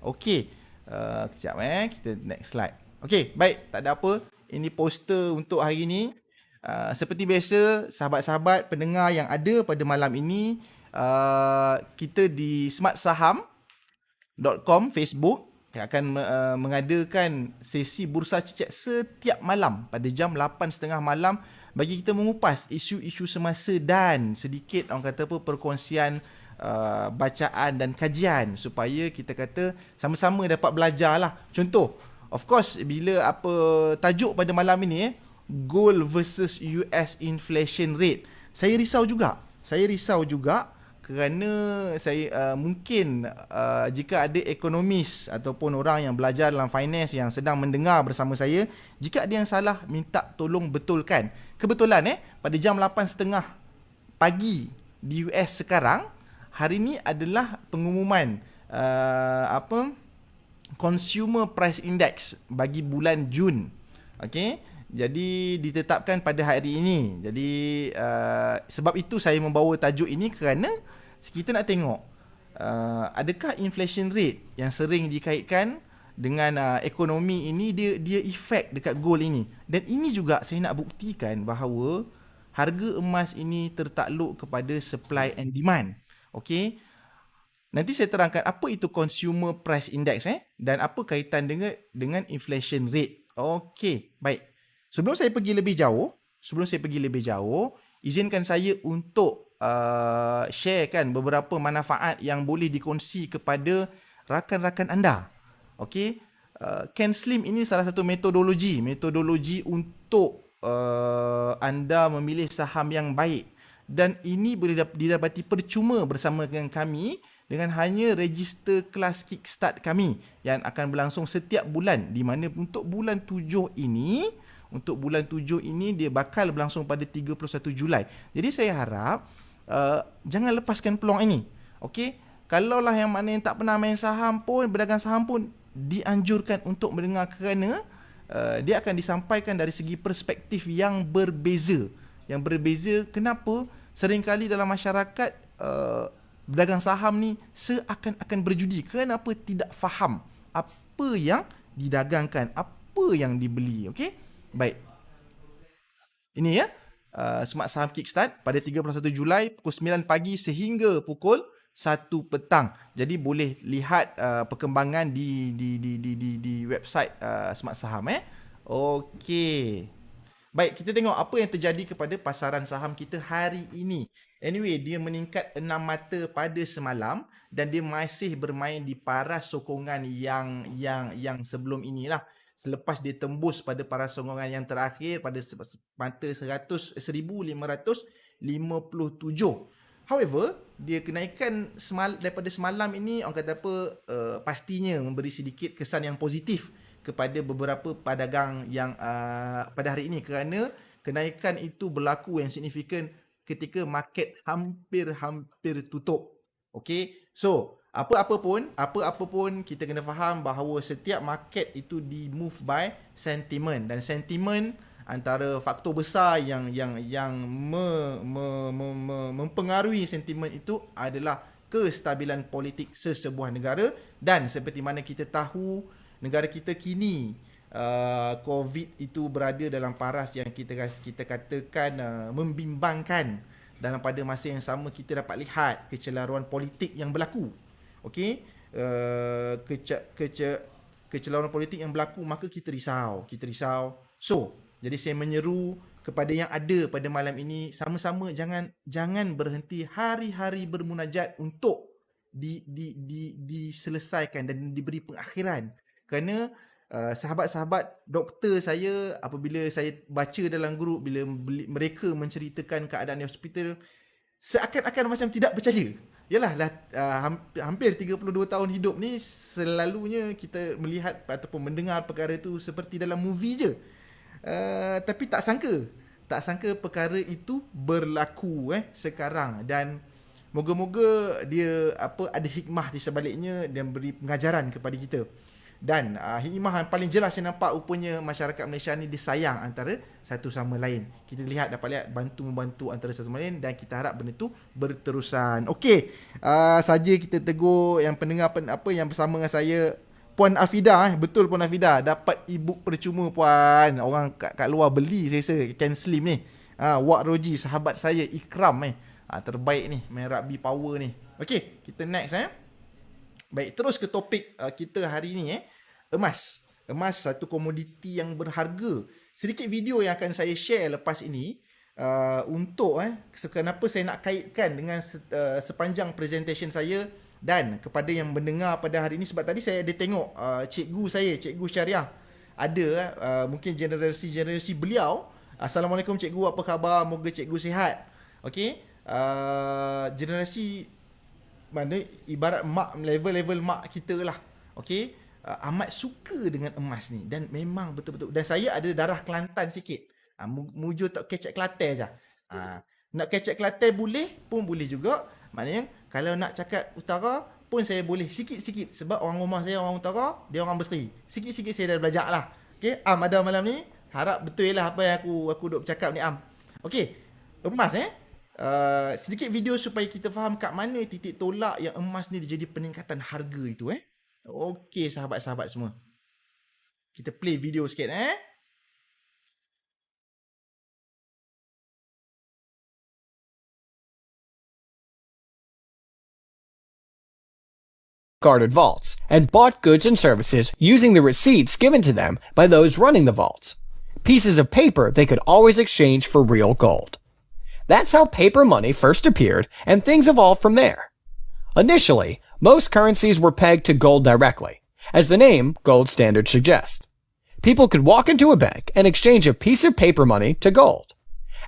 Okey. Kejap kita next slide. Okey, baik, tak ada apa. Ini poster untuk hari ini. Seperti biasa, sahabat-sahabat pendengar yang ada pada malam ini, kita di smartsaham.com Facebook akan mengadakan sesi Bursa Cecek setiap malam pada jam 8.30 malam bagi kita mengupas isu-isu semasa dan sedikit orang kata apa perkongsian bacaan dan kajian supaya kita kata sama-sama dapat belajar lah. Contoh, of course bila apa tajuk pada malam ini gold versus US inflation rate. Saya risau juga kerana saya mungkin jika ada ekonomis ataupun orang yang belajar dalam finance yang sedang mendengar bersama saya, jika ada yang salah minta tolong betulkan. Kebetulan pada jam 8.30 pagi di US sekarang, hari ini adalah pengumuman Consumer Price Index bagi bulan Jun. Okey, jadi ditetapkan pada hari ini. Jadi sebab itu saya membawa tajuk ini kerana kita nak tengok adakah inflation rate yang sering dikaitkan dengan ekonomi ini dia efek dekat gold ini. Dan ini juga saya nak buktikan bahawa harga emas ini tertakluk kepada supply and demand. Okey. Nanti saya terangkan apa itu consumer price index dan apa kaitan dengan inflation rate. Okey, baik. Sebelum saya pergi lebih jauh, izinkan saya untuk sharekan beberapa manfaat yang boleh dikongsi kepada rakan-rakan anda. Okey, CanSlim ini salah satu metodologi untuk anda memilih saham yang baik, dan ini boleh didapati percuma bersama dengan kami dengan hanya register kelas Kickstart kami yang akan berlangsung setiap bulan, di mana untuk bulan 7 ini dia bakal berlangsung pada 31 Julai. Jadi saya harap jangan lepaskan peluang ini. Okey, kalaulah yang mana yang tak pernah main saham pun, berdagang saham pun, dianjurkan untuk mendengar kerana dia akan disampaikan dari segi perspektif yang berbeza. Kenapa? Seringkali dalam masyarakat berdagang saham ni seakan-akan berjudi. Kenapa tidak faham apa yang didagangkan, apa yang dibeli. Okey? Baik. Ini Smart Saham Kickstart pada 31 Julai pukul 9 pagi sehingga pukul 1 petang. Jadi boleh lihat perkembangan di website Smart Saham Okey. Baik, kita tengok apa yang terjadi kepada pasaran saham kita hari ini. Anyway, dia meningkat 6 mata pada semalam dan dia masih bermain di paras sokongan yang sebelum inilah. Selepas dia tembus pada paras sokongan yang terakhir pada mata 1557. However, dia kenaikan daripada semalam ini, orang kata apa, pastinya memberi sedikit kesan yang positif kepada beberapa pedagang yang pada hari ini, kerana kenaikan itu berlaku yang signifikan ketika market hampir tutup. Okey, so apa-apa pun kita kena faham bahawa setiap market itu di move by sentiment, dan sentiment antara faktor besar yang mempengaruhi sentiment itu adalah kestabilan politik sesebuah negara. Dan seperti mana kita tahu, negara kita kini COVID itu berada dalam paras yang kita katakan membimbangkan. Dalam pada masa yang sama kita dapat lihat kecelaruan politik yang berlaku. Okey, kecelaruan politik yang berlaku, maka kita risau. So, jadi saya menyeru kepada yang ada pada malam ini, sama-sama jangan berhenti hari-hari bermunajat untuk diselesaikan dan diberi pengakhiran. Kerana sahabat-sahabat doktor saya, apabila saya baca dalam grup, bila mereka menceritakan keadaan di hospital, seakan-akan macam tidak percaya. Yalah, hampir 32 tahun hidup ni, selalunya kita melihat ataupun mendengar perkara itu seperti dalam movie je. Tapi tak sangka perkara itu berlaku sekarang, dan moga-moga dia ada hikmah di sebaliknya dan beri pengajaran kepada kita. Dan hikmah yang paling jelas saya nampak rupanya masyarakat Malaysia ni dia sayang antara satu sama lain. Kita dapat lihat bantu-membantu antara satu sama lain, dan kita harap benda tu berterusan. Okey, saja kita tegur yang pendengar apa yang bersama dengan saya, Puan Afida. Betul Puan Afida, dapat e-book percuma Puan. Orang kat luar beli saya rasa, Ken Slim ni. Wak Roji, sahabat saya Ikram terbaik ni main rugby power ni. Okey, kita next Baik, terus ke topik kita hari ni emas. Emas satu komoditi yang berharga. Sedikit video yang akan saya share lepas ini untuk kenapa saya nak kaitkan dengan sepanjang presentation saya dan kepada yang mendengar pada hari ini, sebab tadi saya ada tengok cikgu saya, cikgu syariah ada mungkin generasi beliau. Assalamualaikum cikgu, apa khabar? Moga cikgu sihat. Okey, generasi mana ibarat mak, level mak kita lah. Okey, amat suka dengan emas ni dan memang betul-betul, dan saya ada darah Kelantan sikit. Mujur tak kecek Kelantan je. Nak kecek Kelantan boleh juga. Maknanya kalau nak cakap utara pun saya boleh sikit-sikit, sebab orang rumah saya orang utara, dia orang Berseri. Sikit-sikit saya dah belajar lah. Okey, ada malam ni harap betul lah apa yang aku duk bercakap ni Okey, emas sedikit video supaya kita faham kat mana titik tolak yang emas ni dia jadi peningkatan harga itu Okey sahabat-sahabat semua, kita play video sikit guarded vaults and bought goods and services using the receipts given to them by those running the vaults. Pieces of paper they could always exchange for real gold. That's how paper money first appeared, and things evolved from there. Initially, most currencies were pegged to gold directly, as the name gold standard suggests. People could walk into a bank and exchange a piece of paper money to gold.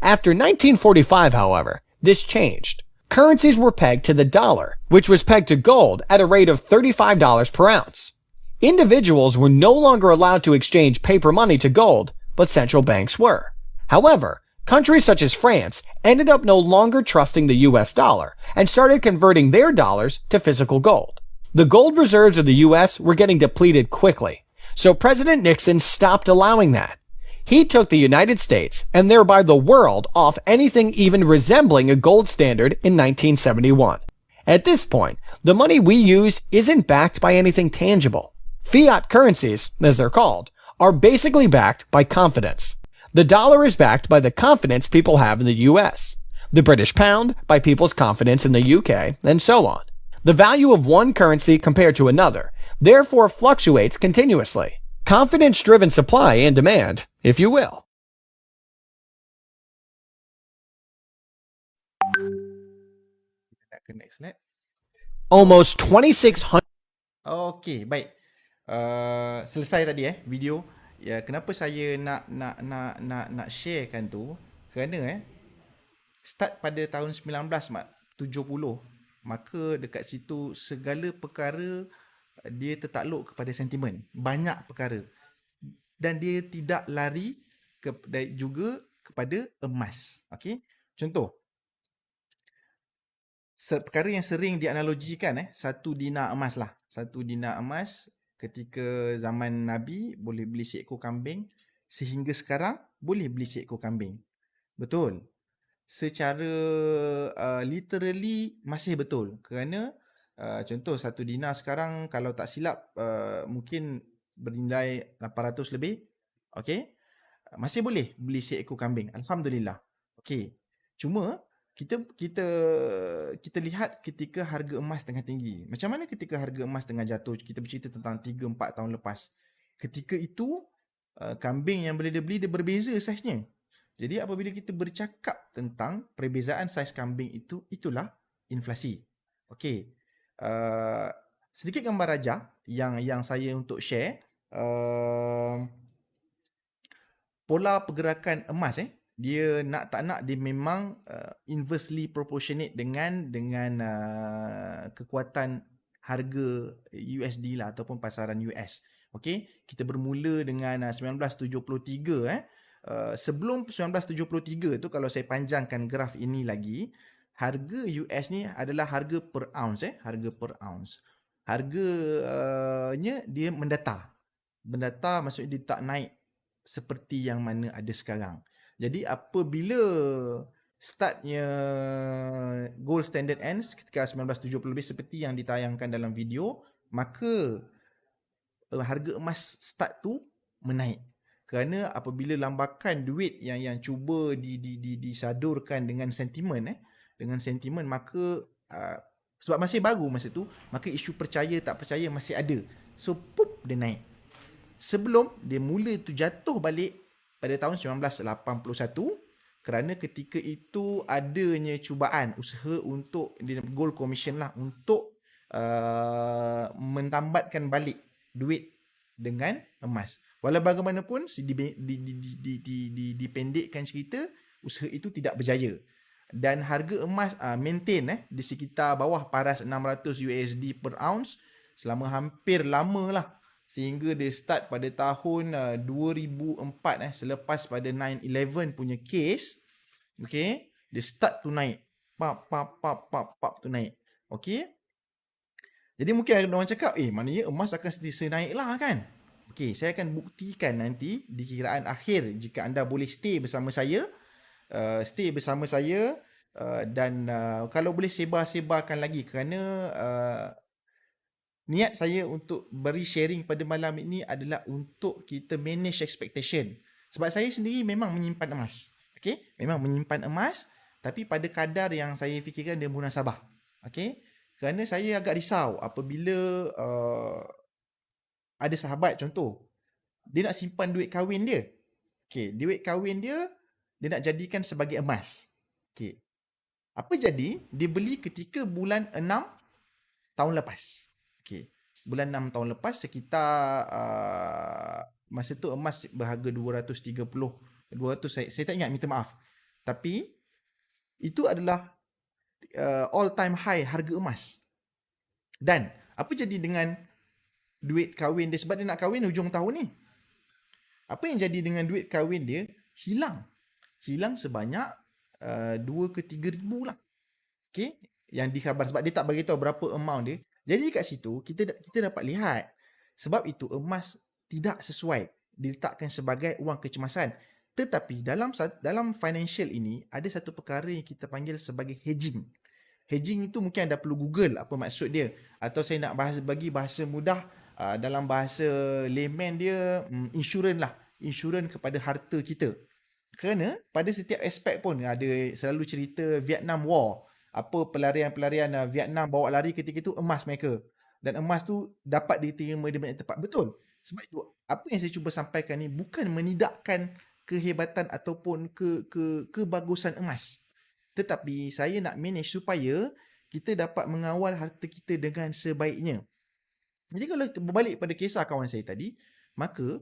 After 1945, however, this changed. Currencies were pegged to the dollar, which was pegged to gold at a rate of $35 per ounce. Individuals were no longer allowed to exchange paper money to gold, but central banks were. However, countries such as France ended up no longer trusting the US dollar and started converting their dollars to physical gold. The gold reserves of the US were getting depleted quickly, so President Nixon stopped allowing that. He took the United States and thereby the world off anything even resembling a gold standard in 1971. At this point, the money we use isn't backed by anything tangible. Fiat currencies, as they're called, are basically backed by confidence. The dollar is backed by the confidence people have in the US, the British pound by people's confidence in the UK, and so on. The value of one currency compared to another therefore fluctuates continuously. Confidence-driven supply and demand, if you will. Almost 2,600. Okey, baik. Selesai tadi video. Ya, kenapa saya nak sharekan tu? Kerana start pada tahun 1970, maka dekat situ segala perkara dia tertakluk kepada sentimen. Banyak perkara. Dan dia tidak lari juga kepada emas. Okey? Contoh, perkara yang sering dianalogikan satu dinar emas lah. Satu dinar emas ketika zaman Nabi boleh beli seekor kambing, sehingga sekarang boleh beli seekor kambing. Betul. Secara literally masih betul, kerana contoh satu dinar sekarang kalau tak silap mungkin bernilai 800 lebih. Okey, masih boleh beli seekor kambing, alhamdulillah. Okey, cuma kita lihat ketika harga emas tengah tinggi. Macam mana ketika harga emas tengah jatuh? Kita bercerita tentang 3-4 tahun lepas. Ketika itu kambing yang boleh dibeli dia berbeza saiznya. Jadi apabila kita bercakap tentang perbezaan saiz kambing itu, itulah inflasi. Okey. Sedikit gambar raja yang saya untuk share. Pola pergerakan emas dia nak tak nak dia memang inversely proportionate dengan kekuatan harga USD lah ataupun pasaran US. Okey, kita bermula dengan 1973 sebelum 1973 tu, kalau saya panjangkan graf ini lagi, harga US ni adalah harga per ounce harga per ounce. harganya dia mendatar. Mendatar maksudnya dia tak naik seperti yang mana ada sekarang. Jadi apabila startnya gold standard ends ketika 1970 lebih seperti yang ditayangkan dalam video, maka harga emas start tu menaik. Kerana apabila lambakan duit yang cuba disadurkan dengan sentimen maka sebab masih baru masa tu, maka isu percaya tak percaya masih ada. So pup dia naik. Sebelum dia mula tu jatuh balik pada tahun 1981 kerana ketika itu adanya cubaan usaha untuk Gold Commission lah untuk mentambatkan balik duit dengan emas. Walau bagaimanapun dipendekkan cerita, usaha itu tidak berjaya. Dan harga emas maintain di sekitar bawah paras 600 USD per ounce selama hampir lama lah. Sehingga dia start pada tahun 2004 selepas pada 9/11 punya case. Okay, dia start tu naik. Pap tu naik. Okay. Jadi mungkin ada orang cakap, maknanya emas akan sentiasa naik lah kan? Okey, saya akan buktikan nanti di kiraan akhir jika anda boleh stay bersama saya. Dan kalau boleh sebar-sebarkan lagi kerana niat saya untuk beri sharing pada malam ini adalah untuk kita manage expectation. Sebab saya sendiri memang menyimpan emas. Okey, memang menyimpan emas tapi pada kadar yang saya fikirkan dia munasabah. Okey? Kerana saya agak risau apabila ada sahabat contoh, dia nak simpan duit kahwin dia. Okay, duit kahwin dia nak jadikan sebagai emas. Okay. Apa jadi? Dia beli ketika bulan 6 tahun lepas. Okay. Bulan 6 tahun lepas sekitar masa tu emas berharga 200 saya tak ingat, minta maaf. Tapi itu adalah all time high harga emas. Dan apa jadi dengan duit kahwin dia sebab dia nak kahwin hujung tahun ni? Apa yang jadi dengan duit kahwin dia? Hilang sebanyak 2 ke 3 ribu lah. Okay? Yang dikhabar sebab dia tak beritahu berapa amount dia. Jadi kat situ kita dapat lihat sebab itu emas tidak sesuai diletakkan sebagai wang kecemasan. Tetapi dalam financial ini ada satu perkara yang kita panggil sebagai hedging. Hedging itu mungkin anda perlu Google apa maksud dia. Atau saya nak bagi bahasa mudah, dalam bahasa layman dia, insurans lah. Insurans kepada harta kita. Kerana pada setiap aspek pun ada selalu cerita Vietnam War. Apa pelarian-pelarian Vietnam bawa lari ketika itu emas mereka. Dan emas tu dapat diterima di banyak tempat. Betul. Sebab itu apa yang saya cuba sampaikan ni bukan menidakkan kehebatan ataupun kebagusan emas. Tetapi saya nak manage supaya kita dapat mengawal harta kita dengan sebaiknya. Jadi kalau berbalik pada kisah kawan saya tadi, maka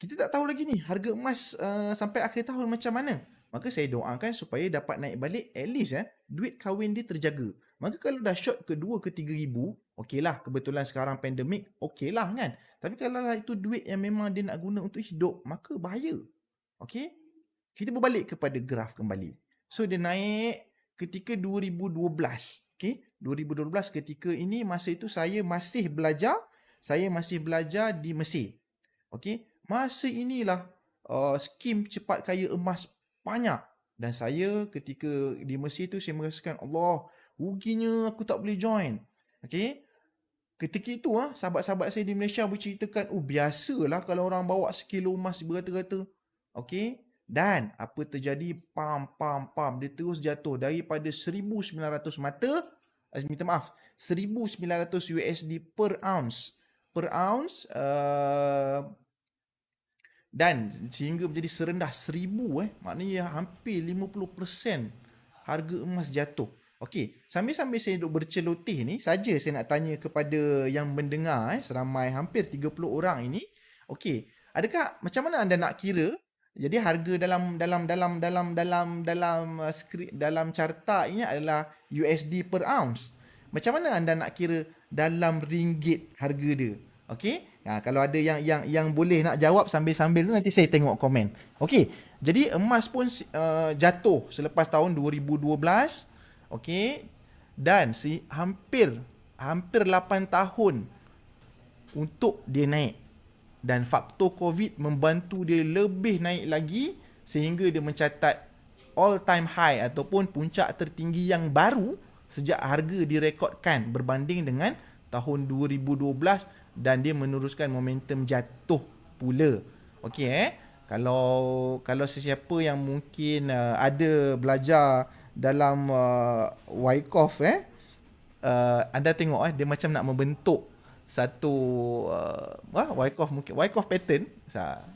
kita tak tahu lagi ni harga emas sampai akhir tahun macam mana. Maka saya doakan supaya dapat naik balik at least duit kahwin dia terjaga. Maka kalau dah short ke 2 ke 3 ribu, okey lah, kebetulan sekarang pandemik, okey lah kan. Tapi kalau itu duit yang memang dia nak guna untuk hidup, maka bahaya. Okey? Kita berbalik kepada graf kembali. So dia naik ketika 2012. Okay? 2012 ketika ini masa itu saya masih belajar di Mesir. Okay? Masa inilah skim cepat kaya emas banyak. Dan saya ketika di Mesir itu saya merasakan Allah, ruginya aku tak boleh join. Okay? Ketika itu sahabat-sahabat saya di Malaysia berceritakan, biasalah kalau orang bawa sekilo emas berata-rata. Okay? Dan apa terjadi? Dia terus jatuh daripada 1,900 1,900 USD per ounce. Dan sehingga menjadi serendah 1,000 maknanya hampir 50% harga emas jatuh. Okey, sambil saya duduk berceloteh ni saja saya nak tanya kepada yang mendengar seramai hampir 30 orang ini. Okey, adakah macam mana anda nak kira? Jadi harga dalam carta ini adalah USD per ounce. Macam mana anda nak kira dalam ringgit harga dia? Okey? Kalau ada yang boleh nak jawab sambil-sambil tu nanti saya tengok komen. Okey. Jadi emas pun jatuh selepas tahun 2012. Okey. Dan hampir hampir 8 tahun untuk dia naik. Dan faktor COVID membantu dia lebih naik lagi sehingga dia mencatat all time high ataupun puncak tertinggi yang baru sejak harga direkodkan berbanding dengan tahun 2012 dan dia meneruskan momentum jatuh pula. Okey kalau sesiapa yang mungkin ada belajar dalam Wyckoff anda tengok dia macam nak membentuk satu Wyckoff pattern.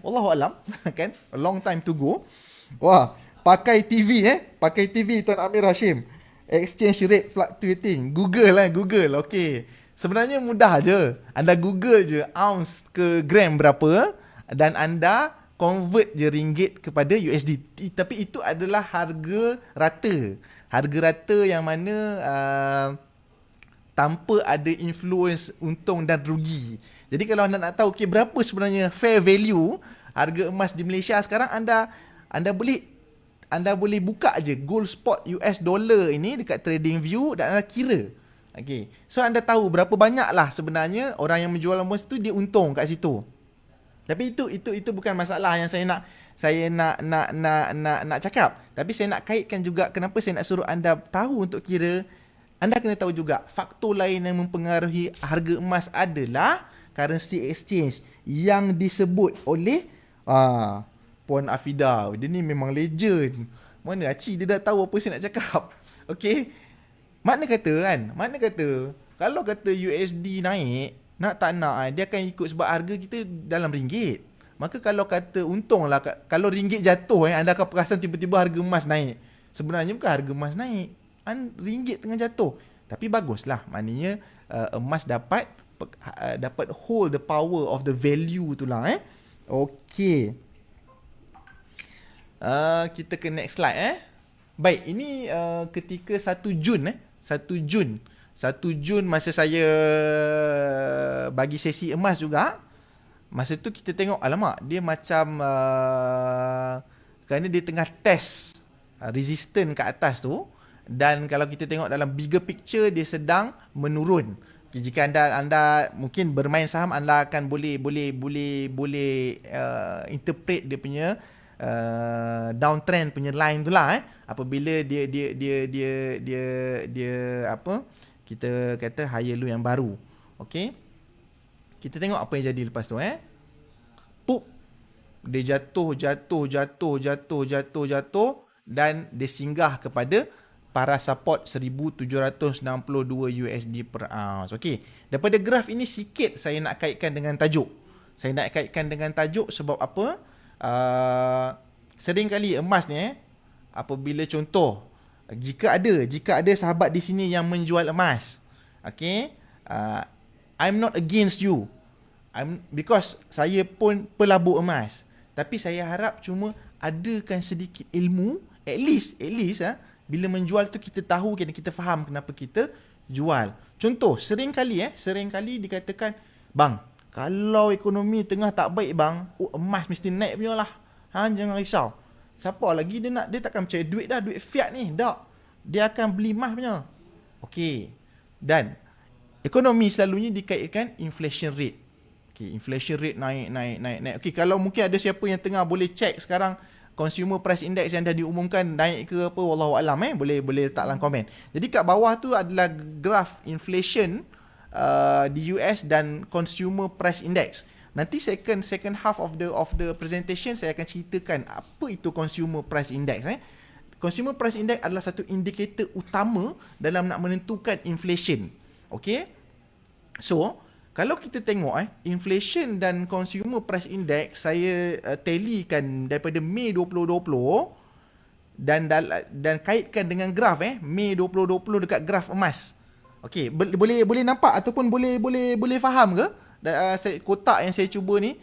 Wallahu alam kan, a long time to go. Wah, pakai TV Tuan Amir Hashim. Exchange rate fluctuating. Google. Okey. Sebenarnya mudah je. Anda Google je ounce ke gram berapa dan anda convert je ringgit kepada USD. Tapi itu adalah harga rata. Harga rata yang mana tanpa ada influence untung dan rugi. Jadi kalau anda nak tahu berapa sebenarnya fair value harga emas di Malaysia sekarang, anda boleh buka je gold spot US dollar ini dekat TradingView dan anda kira. Okey. So anda tahu berapa banyaklah sebenarnya orang yang menjual emas tu dia untung kat situ. Tapi itu bukan masalah yang saya nak cakap. Tapi saya nak kaitkan juga kenapa saya nak suruh anda tahu untuk kira. Anda kena tahu juga faktor lain yang mempengaruhi harga emas adalah currency exchange yang disebut oleh Puan Afida. Dia ni memang legend. Mana Acik dia dah tahu apa saya nak cakap. Okey. Makna kata kalau kata USD naik, nak tak nak dia akan ikut sebab harga kita dalam ringgit. Maka kalau kata untunglah kalau ringgit jatuh anda akan perasan tiba-tiba harga emas naik. Sebenarnya bukan harga emas naik, ringgit tengah jatuh. Tapi baguslah, maknanya emas dapat hold the power of the value tu lah. Okey. Kita ke next slide. Baik, ini ketika 1 Jun 1 Jun masa saya bagi sesi emas juga. Masa tu kita tengok alamak dia macam kerana dia tengah test resistance kat atas tu, dan kalau kita tengok dalam bigger picture dia sedang menurun. Okay, jika anda mungkin bermain saham, anda akan boleh interpret dia punya downtrend punya line tu lah apabila dia apa kita kata higher low yang baru. Okey, kita tengok apa yang jadi lepas tu. Pup, dia jatuh dan dia singgah kepada para support 1762 USD per ounce. Okey, daripada graf ini sikit saya nak kaitkan dengan tajuk. Sebab apa? Sering kali emas ni apabila contoh jika ada sahabat di sini yang menjual emas, okay, I'm not against you, because saya pun pelabur emas, tapi saya harap cuma adakan sedikit ilmu, at least bila menjual tu kita tahu, kita faham kenapa kita jual. Contoh sering kali dikatakan, bang, kalau ekonomi tengah tak baik bang, emas mesti naik punya lah. Jangan risau. Siapa lagi dia takkan percaya duit fiat ni. Tak. Dia akan beli emas punya. Okey. Dan ekonomi selalunya dikaitkan inflation rate. Okey, inflation rate naik. Okey, kalau mungkin ada siapa yang tengah boleh check sekarang consumer price index yang dah diumumkan naik ke apa, wallahu alam, boleh letak dalam komen. Jadi kat bawah tu adalah graf inflation di US dan consumer price index. Nanti second half of the presentation saya akan ceritakan apa itu consumer price index. Consumer price index adalah satu indikator utama dalam nak menentukan inflation. Okey. So, kalau kita tengok inflation dan consumer price index saya tallykan daripada Mei 2020 dan kaitkan dengan graf Mei 2020 dekat graf emas. Okey, boleh nampak ataupun boleh faham ke? Kotak yang saya cuba ni,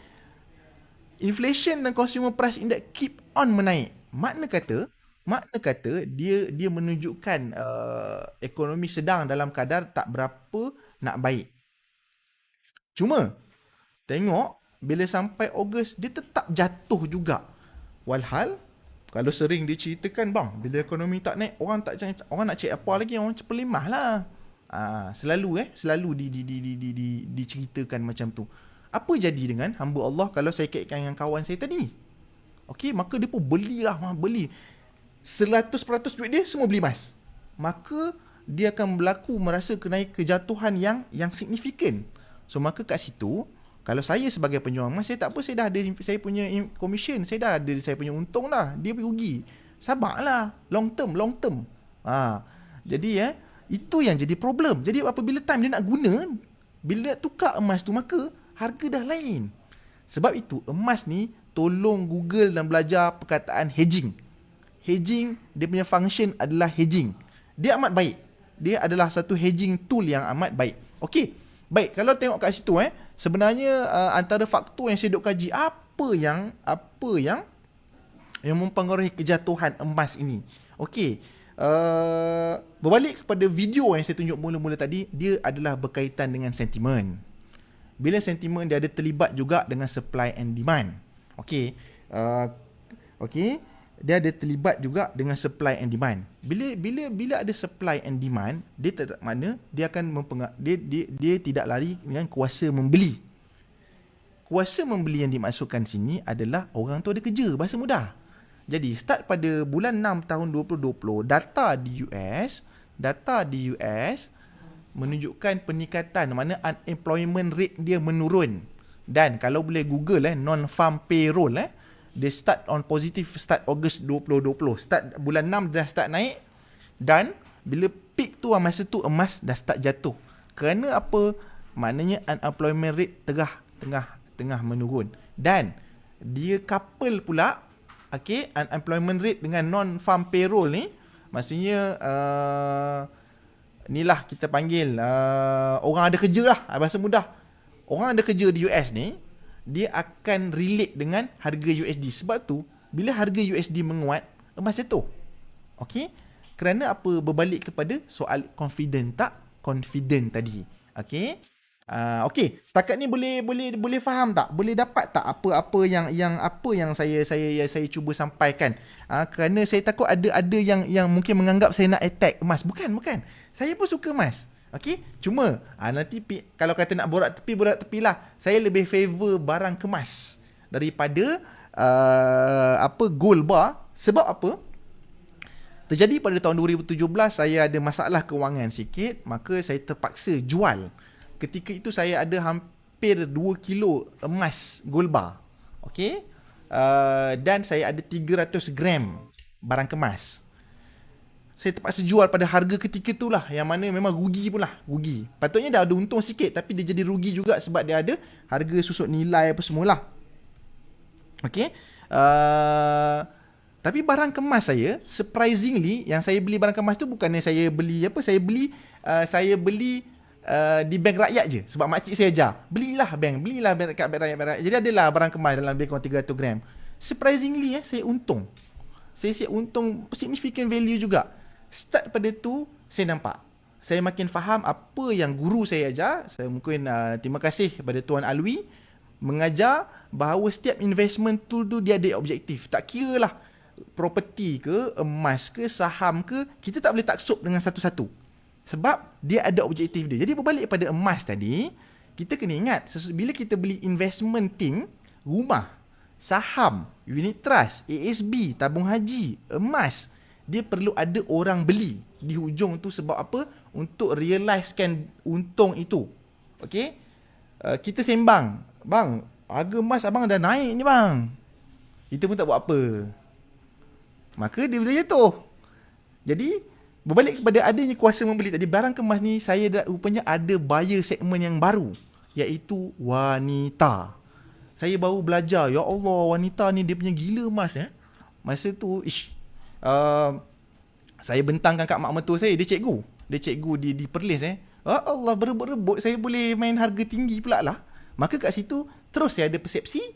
inflation dan consumer price index keep on menaik. Makna kata dia menunjukkan ekonomi sedang dalam kadar tak berapa nak baik. Cuma tengok bila sampai Ogos dia tetap jatuh juga. Walhal kalau sering diceritakan, bang, bila ekonomi tak naik, orang nak cek apa lagi, orang cepat limah lah. Selalu diceritakan macam tu. Apa jadi dengan hamba Allah kalau saya kaitkan dengan kawan saya tadi? Okey, maka dia pun beli 100% duit dia semua beli emas. Maka dia akan merasa kenai kejatuhan yang signifikan. So maka kat situ, kalau saya sebagai penjual emas, saya tak apa, saya dah ada saya punya commission, saya punya untung dah. Dia rugi. Sabarlah, long term. Jadi itu yang jadi problem. Jadi apabila time dia nak guna, bila nak tukar emas tu, maka harga dah lain. Sebab itu emas ni, tolong Google dan belajar perkataan hedging. Hedging, dia punya function adalah hedging. Dia amat baik. Dia adalah satu hedging tool yang amat baik. Okey. Baik, kalau tengok kat situ sebenarnya antara faktor yang saya duk kaji, apa yang mempengaruhi kejatuhan emas ini. Okey. Berbalik kepada video yang saya tunjuk mula-mula tadi, dia adalah berkaitan dengan sentimen. Bila sentimen, dia ada terlibat juga dengan supply and demand. Okey. Dia ada terlibat juga dengan supply and demand. Bila ada supply and demand, dia tak mana dia akan dia tidak lari dengan kuasa membeli. Kuasa membeli yang dimaksudkan sini adalah orang tu ada kerja, bahasa mudah. Jadi start pada bulan 6 tahun 2020, data di US menunjukkan peningkatan, mana unemployment rate dia menurun. Dan kalau boleh Google non-farm payroll dia start on positive start Ogos 2020. Start bulan 6 dah start naik, dan bila peak tu masa tu emas dah start jatuh. Kerana apa? Maknanya unemployment rate tengah menurun. Dan dia couple pula unemployment rate dengan non-farm payroll ni, maksudnya inilah kita panggil orang ada kerja lah, bahasa mudah. Orang ada kerja di US ni, dia akan relate dengan harga USD. Sebab tu bila harga USD menguat, emas jatuh. Okey? Kerana apa? Berbalik kepada soal confident tak confident tadi. Okey? Okey, setakat ni boleh faham tak? Boleh dapat tak apa yang saya cuba sampaikan? Kerana saya takut ada yang mungkin menganggap saya nak attack emas. Bukan. Saya pun suka emas. Okey, cuma nanti kalau kata nak borak tepi lah. Saya lebih favor barang kemas daripada gold bar. Sebab apa? Terjadi pada tahun 2017, saya ada masalah kewangan sikit, maka saya terpaksa jual. Ketika itu saya ada hampir 2 kilo emas gold bar. Okey? Dan saya ada 300 gram barang kemas. Saya terpaksa jual pada harga ketika itulah, yang mana memang rugi pula. Rugi. Patutnya dah ada untung sikit, tapi dia jadi rugi juga sebab dia ada harga susut nilai apa semualah. Okey? Tapi barang kemas saya, surprisingly, yang saya beli barang kemas tu bukannya saya beli apa, saya beli di bank rakyat je. Sebab makcik saya ajar, belilah kat bank rakyat. Jadi adalah barang kemas dalam lebih kurang 300 gram. Surprisingly saya untung. Saya untung significant value juga. Start pada tu saya nampak, saya makin faham apa yang guru saya ajar. Saya mungkin terima kasih kepada Tuan Alwi, mengajar bahawa setiap investment tool tu dia ada objektif. Tak kira lah property ke, emas ke, saham ke, kita tak boleh taksub dengan satu-satu. Sebab dia ada objektif dia. Jadi berbalik pada emas tadi, kita kena ingat, bila kita beli investment thing, rumah, saham, unit trust, ASB, tabung haji, emas, dia perlu ada orang beli di hujung tu. Sebab apa? Untuk realizekan untung itu. Okey? Kita sembang, bang, harga emas abang dah naik ni bang. Kita pun tak buat apa. Maka dia boleh jatuh. Jadi berbalik kepada adanya kuasa membeli tadi, barang kemas ni saya rupanya ada buyer segmen yang baru, iaitu wanita. Saya baru belajar, ya Allah, wanita ni dia punya gila emas Masa tu saya bentangkan kat mak mertua saya, dia cikgu di Perlis Allah, berebut-rebut saya boleh main harga tinggi pula lah. Maka kat situ terus saya ada persepsi,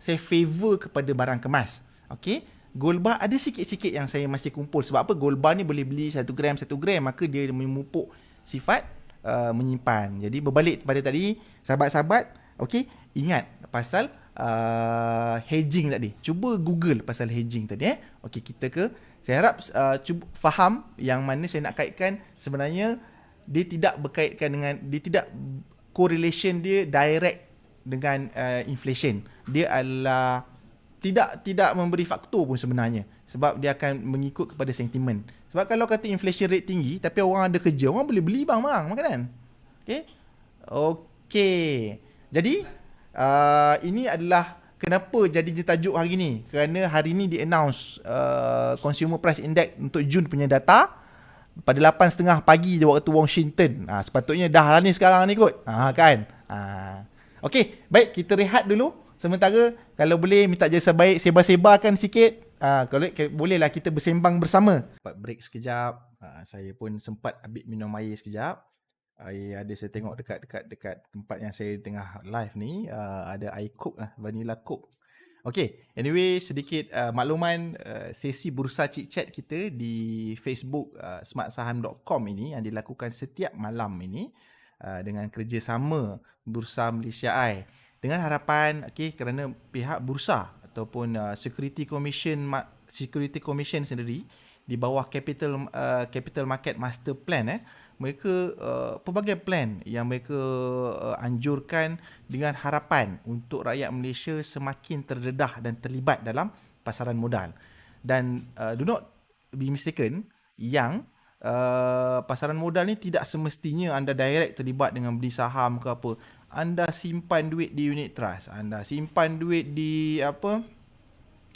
saya favor kepada barang kemas. Okey, gold bar ada sikit-sikit yang saya masih kumpul. Sebab apa? Gold bar ni boleh beli 1 gram, maka dia memupuk sifat menyimpan. Jadi berbalik pada tadi, sahabat-sahabat, okey, ingat pasal hedging tadi. Cuba Google pasal hedging tadi Okey, saya harap cuba faham yang mana saya nak kaitkan. Sebenarnya dia tidak berkaitan dengan, dia tidak correlation dia direct dengan inflation. Dia adalah tidak memberi faktor pun sebenarnya, sebab dia akan mengikut kepada sentimen. Sebab kalau kata inflation rate tinggi tapi orang ada kerja, orang boleh beli barang makanan. Okey. Jadi ini adalah kenapa jadinya tajuk hari ni. Kerana hari ni di-announce Consumer Price Index untuk Jun punya data pada 8.30 pagi je waktu Washington. Sepatutnya dah lah ni sekarang ni kot. Kan? Okey, baik, kita rehat dulu. Sementara kalau boleh minta jasa baik sebar-sebarkan sikit. Kalau bolehlah kita bersembang bersama. Break sekejap. Saya pun sempat ambil minum air sekejap. Air ada, saya tengok dekat tempat yang saya tengah live ni, ada air Coke lah, vanilla Coke. Okay, anyway, sedikit makluman sesi Bursa Chit Chat kita di Facebook smartsaham.com ini yang dilakukan setiap malam ini dengan kerjasama Bursa Malaysia Eye, dengan harapan kerana pihak bursa ataupun Security Commission sendiri di bawah Capital Market Master Plan, mereka pelbagai plan yang mereka anjurkan dengan harapan untuk rakyat Malaysia semakin terdedah dan terlibat dalam pasaran modal. Dan do not be mistaken yang pasaran modal ni tidak semestinya anda direct terlibat dengan beli saham ke apa. Anda simpan duit di unit trust, anda simpan duit di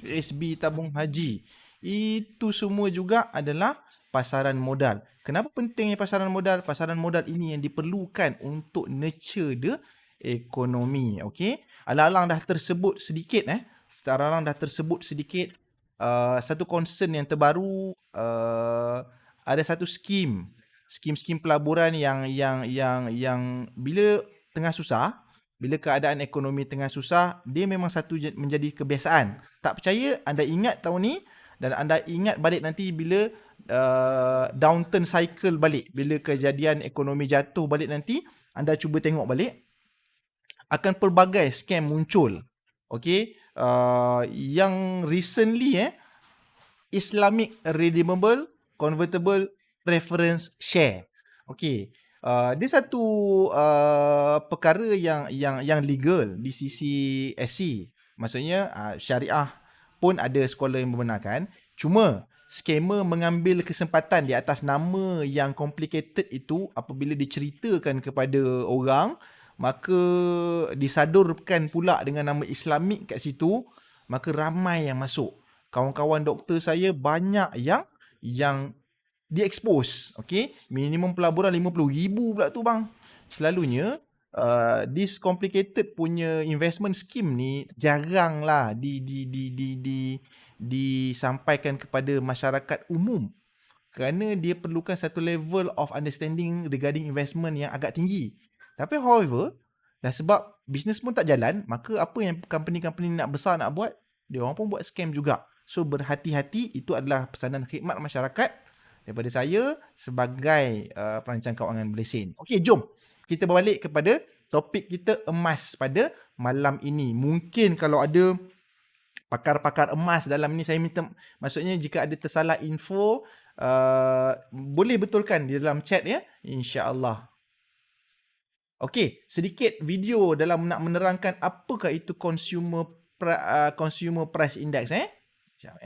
SB tabung haji, itu semua juga adalah pasaran modal. Kenapa pentingnya pasaran modal? Pasaran modal ini yang diperlukan untuk nurture the ekonomi. Okey, alang-alang dah tersebut sedikit satu concern yang terbaru, ada satu skim pelaburan yang bila tengah susah, bila keadaan ekonomi tengah susah, dia memang menjadi kebiasaan. Tak percaya, anda ingat tahun ni dan anda ingat balik nanti bila downturn cycle balik, bila kejadian ekonomi jatuh balik nanti, anda cuba tengok balik, akan pelbagai scam muncul. Okey, yang recently Islamic Redeemable Convertible Preference Share. Okey, dia satu perkara yang legal di sisi SC. Maksudnya syariah pun ada sekolah yang membenarkan. Cuma scammer mengambil kesempatan di atas nama yang complicated itu, apabila diceritakan kepada orang, maka disadurkan pula dengan nama Islamik kat situ, maka ramai yang masuk. Kawan-kawan doktor saya banyak yang di-expose. Okay? Minimum pelaburan 50,000 pula tu bang. Selalunya this complicated punya investment scheme ni jarang lah disampaikan kepada masyarakat umum, kerana dia perlukan satu level of understanding regarding investment yang agak tinggi. Tapi however, dah sebab bisnes pun tak jalan, maka apa yang company-company nak besar nak buat, dia orang pun buat scam juga. So berhati-hati, itu adalah pesanan khidmat masyarakat daripada saya sebagai perancang kewangan berlesen. Okey, jom kita berbalik kepada topik kita, emas, pada malam ini. Mungkin kalau ada pakar-pakar emas dalam ni, saya minta, maksudnya jika ada tersalah info, boleh betulkan di dalam chat ya, insya-Allah. Okey, sedikit video dalam nak menerangkan apakah itu consumer price index Sekejap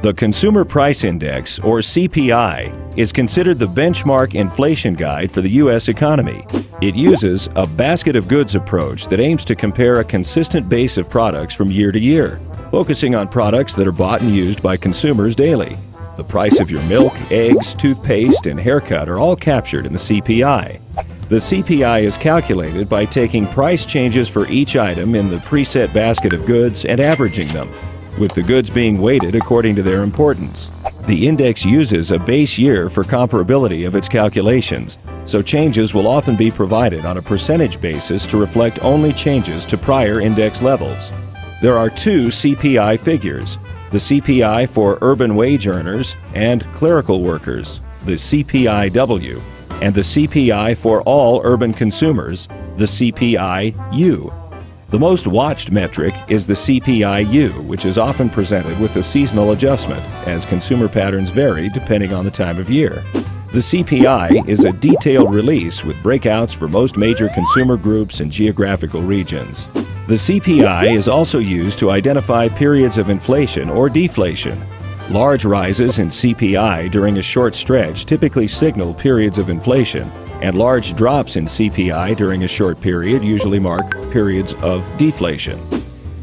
The Consumer Price Index, or CPI, is considered the benchmark inflation guide for the U.S. economy. It uses a basket of goods approach that aims to compare a consistent base of products from year to year, focusing on products that are bought and used by consumers daily. The price of your milk, eggs, toothpaste, and haircut are all captured in the CPI. The CPI is calculated by taking price changes for each item in the preset basket of goods and averaging them, with the goods being weighted according to their importance. The index uses a base year for comparability of its calculations, so changes will often be provided on a percentage basis to reflect only changes to prior index levels. There are two CPI figures, the CPI for urban wage earners and clerical workers, the CPIW, and the CPI for all urban consumers, the CPI-U. The most watched metric is the CPI-U, which is often presented with a seasonal adjustment, as consumer patterns vary depending on the time of year. The CPI is a detailed release with breakouts for most major consumer groups and geographical regions. The CPI is also used to identify periods of inflation or deflation. Large rises in CPI during a short stretch typically signal periods of inflation, and large drops in CPI during a short period usually mark periods of deflation.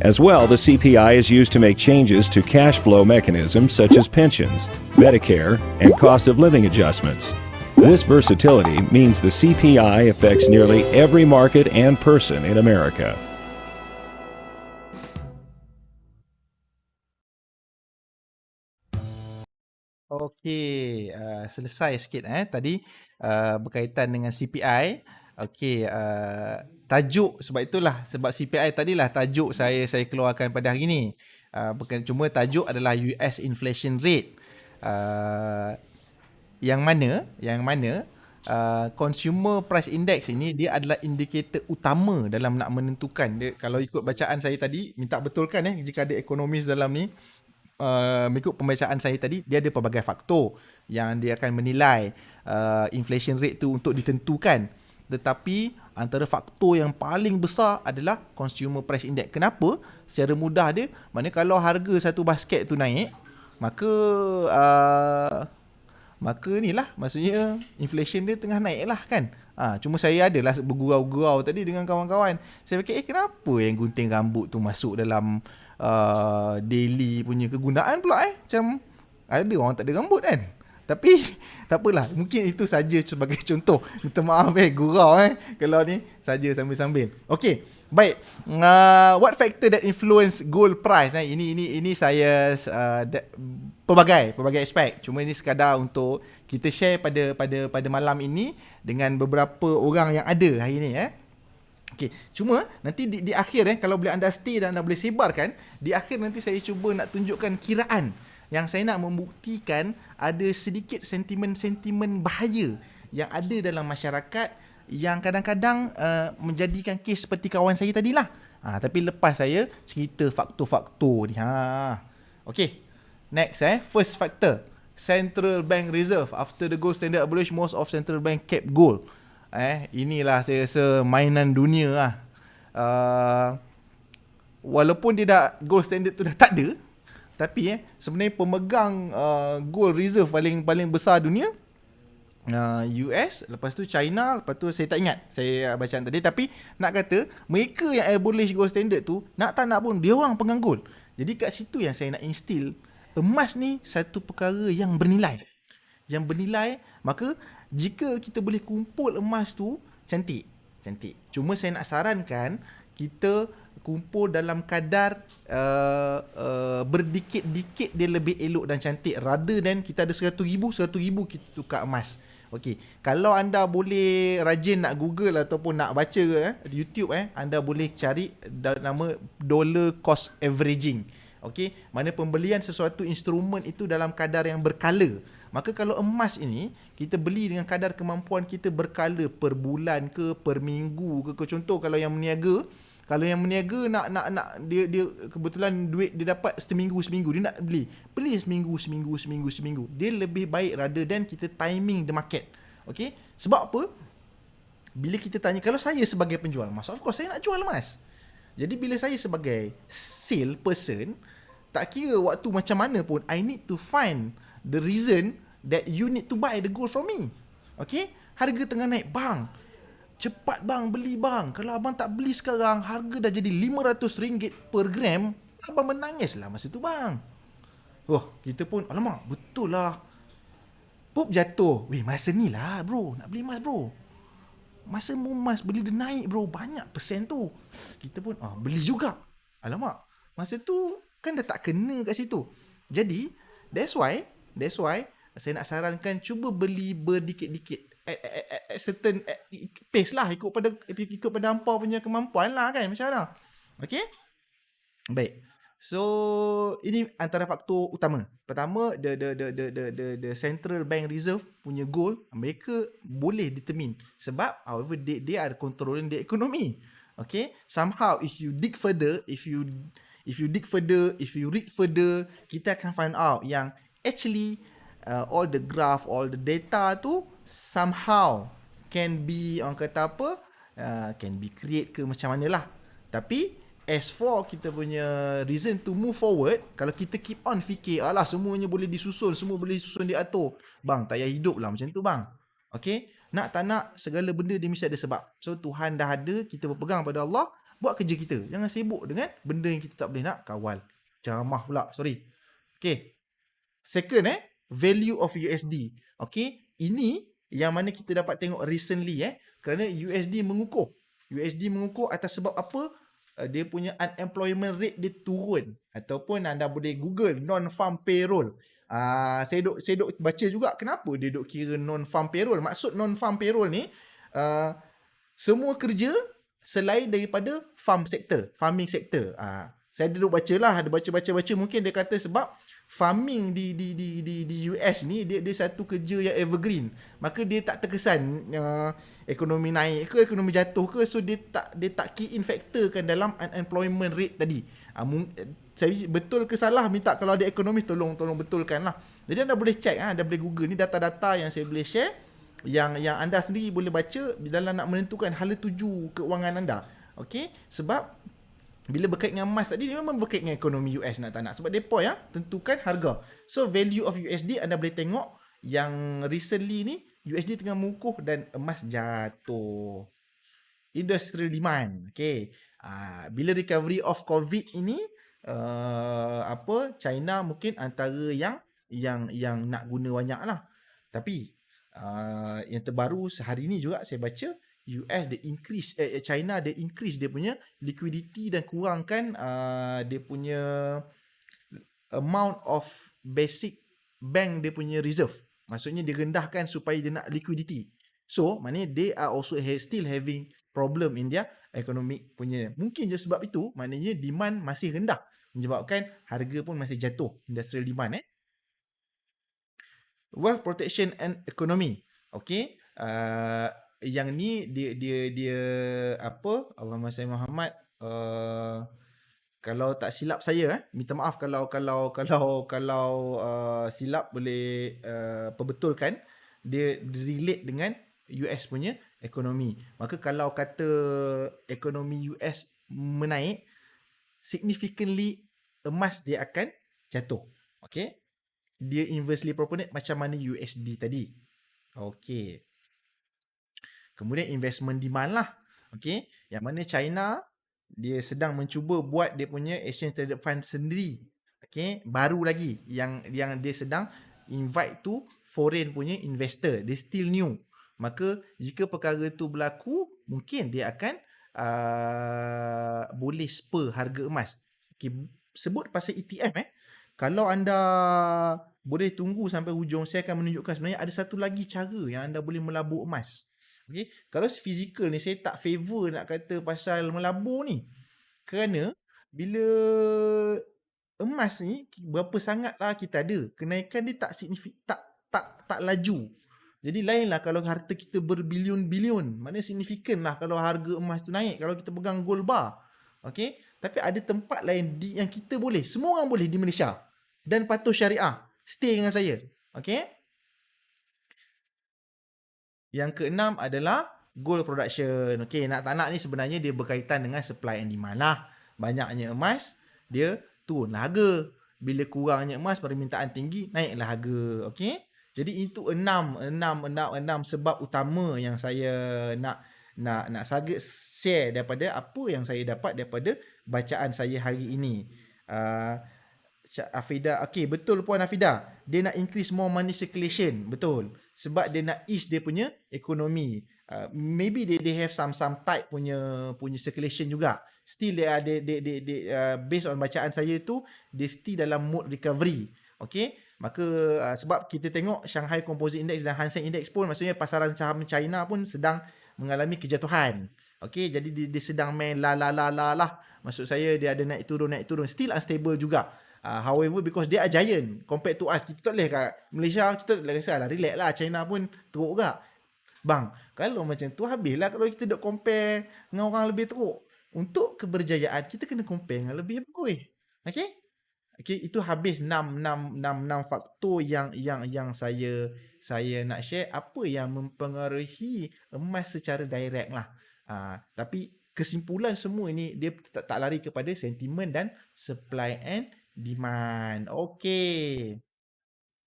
As well, the CPI is used to make changes to cash flow mechanisms such as pensions, Medicare, and cost of living adjustments. This versatility means the CPI affects nearly every market and person in America. Okey, selesai sikit tadi berkaitan dengan CPI. Okey, tajuk sebab CPI tadilah tajuk saya keluarkan pada hari ni. Bukan cuma tajuk adalah US inflation rate. Yang mana consumer price index ini dia adalah indikator utama dalam nak menentukan. Dia, kalau ikut bacaan saya tadi, minta betulkan jika ada ekonomis dalam ni. Mengikut pembacaan saya tadi, dia ada pelbagai faktor yang dia akan menilai inflation rate tu untuk ditentukan. Tetapi antara faktor yang paling besar adalah consumer price index. Kenapa? Secara mudah dia, mana kalau harga satu basket tu naik, maka ni lah, maksudnya inflation dia tengah naik lah kan. Cuma saya adalah bergurau-gurau tadi dengan kawan-kawan. Saya fikir kenapa yang gunting rambut tu masuk dalam daily punya kegunaan pula Macam ada orang tak ada rambut kan. Tapi tak apalah, mungkin itu saja sebagai contoh. Minta maaf gurau kalau ni saja sambil-sambil. Okey, baik. What factor that influence gold price? Ini saya pelbagai aspek. Cuma ini sekadar untuk kita share pada malam ini dengan beberapa orang yang ada hari ni Okay. Cuma nanti di akhir kalau boleh anda stay dan anda boleh sebarkan, di akhir nanti saya cuba nak tunjukkan kiraan yang saya nak membuktikan ada sedikit sentimen-sentimen bahaya yang ada dalam masyarakat yang kadang-kadang menjadikan kes seperti kawan saya tadilah. Tapi lepas saya cerita faktor-faktor ni. Okay. Next first factor, Central Bank Reserve. After the gold standard abolished, most of central bank kept gold. Inilah saya rasa mainan dunia lah. Walaupun dia dah gold standard tu dah tak ada, tapi sebenarnya pemegang gold reserve paling besar dunia US, lepas tu China, lepas tu saya tak ingat saya bacaan tadi. Tapi nak kata mereka yang abolish gold standard tu, nak tak nak pun dia orang pegang gold. Jadi kat situ yang saya nak instill, emas ni satu perkara yang bernilai. Maka jika kita boleh kumpul emas tu, cantik. Cuma saya nak sarankan kita kumpul dalam kadar berdikit-dikit dia lebih elok dan cantik, rather than kita ada 100,000 kita tukar emas. Okey, kalau anda boleh rajin nak Google ataupun nak baca di YouTube anda boleh cari nama dollar cost averaging. Okey, mana pembelian sesuatu instrumen itu dalam kadar yang berkala. Maka kalau emas ini kita beli dengan kadar kemampuan kita berkala, per bulan ke, per minggu ke. Contoh kalau yang meniaga nak dia kebetulan duit dia dapat seminggu dia nak beli seminggu. Dia lebih baik rather than kita timing the market. Okey, sebab apa? Bila kita tanya, kalau saya sebagai penjual emas, of course saya nak jual emas. Jadi bila saya sebagai sale person, tak kira waktu macam mana pun, I need to find the reason that you need to buy the gold from me. Okay, harga tengah naik, bang, cepat bang, beli bang. Kalau abang tak beli sekarang, harga dah jadi RM500 per gram, abang menangis lah masa tu bang. Kita pun, alamak, betul lah. Pop jatuh. Masa ni lah bro, nak beli emas bro. Masa emas beli dia naik bro, banyak persen tu. Kita pun, beli juga. Alamak, masa tu kan dah tak kena kat situ. Jadi, that's why saya nak sarankan cuba beli berdikit-dikit at certain pace lah, ikut pada hampa punya kemampuan lah kan, macam mana. Okay, baik. So ini antara faktor utama. Pertama, the Central Bank Reserve punya goal, mereka boleh determine sebab however they are controlling the economy. Okay, somehow if you dig further, if you dig further, if you read further, kita akan find out yang actually all the graph, all the data tu somehow can be, orang kata apa, can be create ke macam mana lah. Tapi as for kita punya reason to move forward, kalau kita keep on fikir, alah semuanya boleh disusun, semua boleh disusun diatur, bang tak payah hidup lah macam tu bang. Okay, nak tak nak segala benda dia mesti ada sebab. So Tuhan dah ada, kita berpegang pada Allah, buat kerja kita. Jangan sibuk dengan benda yang kita tak boleh nak kawal. Ceramah pula, sorry. Okay, second value of USD. Okay, ini yang mana kita dapat tengok recently kerana USD mengukuh. USD mengukuh atas sebab apa? Dia punya unemployment rate dia turun, ataupun anda boleh google non-farm payroll. Saya duk baca juga kenapa dia duk kira non-farm payroll. Maksud non-farm payroll ni semua kerja selain daripada farming sector. Saya duduk bacalah, ada baca mungkin dia kata sebab farming di US ni dia satu kerja yang evergreen. Maka dia tak terkesan ekonomi naik ke ekonomi jatuh ke, so dia tak key in factor kan dalam unemployment rate tadi. Saya betul ke salah, minta kalau ada ekonomis tolong betulkan lah. Jadi anda boleh check, anda boleh google, ni data-data yang saya boleh share, yang anda sendiri boleh baca dalam nak menentukan hala tuju keuangan anda. Okay, sebab bila berkait dengan emas tadi, dia memang berkait dengan ekonomi US nak tak nak. Sebab mereka tentukan harga. So value of USD anda boleh tengok yang recently ni USD tengah mengukuh dan emas jatuh. Industrial demand. Okay. Bila recovery of COVID ini, China mungkin antara yang nak guna banyak lah. Tapi yang terbaru sehari ni juga saya baca China dia increase dia punya liquidity dan kurangkan dia punya amount of basic bank dia punya reserve. Maksudnya dia rendahkan supaya dia nak liquidity. So maknanya they are also still having problem in their economic punya. Mungkin je sebab itu maknanya demand masih rendah, menyebabkan harga pun masih jatuh, industrial demand. Wealth protection and economy. Okay, yang ni dia apa? Allahumma salli Muhammad. Kalau tak silap saya, minta maaf kalau silap, boleh perbetulkan. Dia relate dengan US punya ekonomi. Maka kalau kata ekonomi US menaik, significantly emas dia akan jatuh. Okay, dia inversely proportionate macam mana USD tadi. Okay. Kemudian investment demand lah. Okay. Yang mana China, dia sedang mencuba buat dia punya exchange traded fund sendiri. Okay. Baru lagi. Yang dia sedang invite to foreign punya investor. Dia still new. Maka jika perkara tu berlaku, mungkin dia akan boleh spur harga emas. Okay. Sebut pasal ETF. Kalau anda boleh tunggu sampai hujung, saya akan menunjukkan sebenarnya ada satu lagi cara yang anda boleh melabur emas. Okay. Kalau fizikal ni, saya tak favor nak kata pasal melabur ni. Kerana bila emas ni, berapa sangatlah kita ada, kenaikan dia tak laju. Jadi lainlah kalau harta kita berbilion-bilion, maknanya signifikan lah kalau harga emas tu naik, kalau kita pegang gold bar. Okay. Tapi ada tempat lain yang kita boleh, semua orang boleh di Malaysia, dan patuh syariah. Stay dengan saya. Okay. Yang keenam adalah gold production. Okay, nak tak nak ni sebenarnya dia berkaitan dengan supply and demand lah. Banyaknya emas, dia turunlah harga. Bila kurangnya emas, permintaan tinggi, naiklah harga. Okay. Jadi itu enam sebab utama yang saya nak share daripada apa yang saya dapat daripada bacaan saya hari ini. Afida, okay, betul Puan Afida, dia nak increase more money circulation, betul, sebab dia nak ease dia punya ekonomi. Maybe they have some tight punya circulation juga. Still they based on bacaan saya tu, dia still dalam mode recovery. Okay, maka sebab kita tengok Shanghai Composite Index dan Hang Seng Index pun, maksudnya pasaran saham China pun sedang mengalami kejatuhan. Okay, jadi dia sedang main lah. Maksud saya dia ada naik turun, still unstable juga. However, because they are giant compared to us, kita tak boleh kat Malaysia, kita boleh rasa lah relax lah, China pun teruk juga. Bang, kalau macam tu habislah kalau kita duk compare dengan orang lebih teruk. untuk keberjayaan kita kena compare dengan lebih bagus. Okey? Okey, itu habis 6 faktor yang saya nak share apa yang mempengaruhi emas secara direct lah. Tapi kesimpulan semua ini dia tak lari kepada sentimen dan supply and demand. Okey.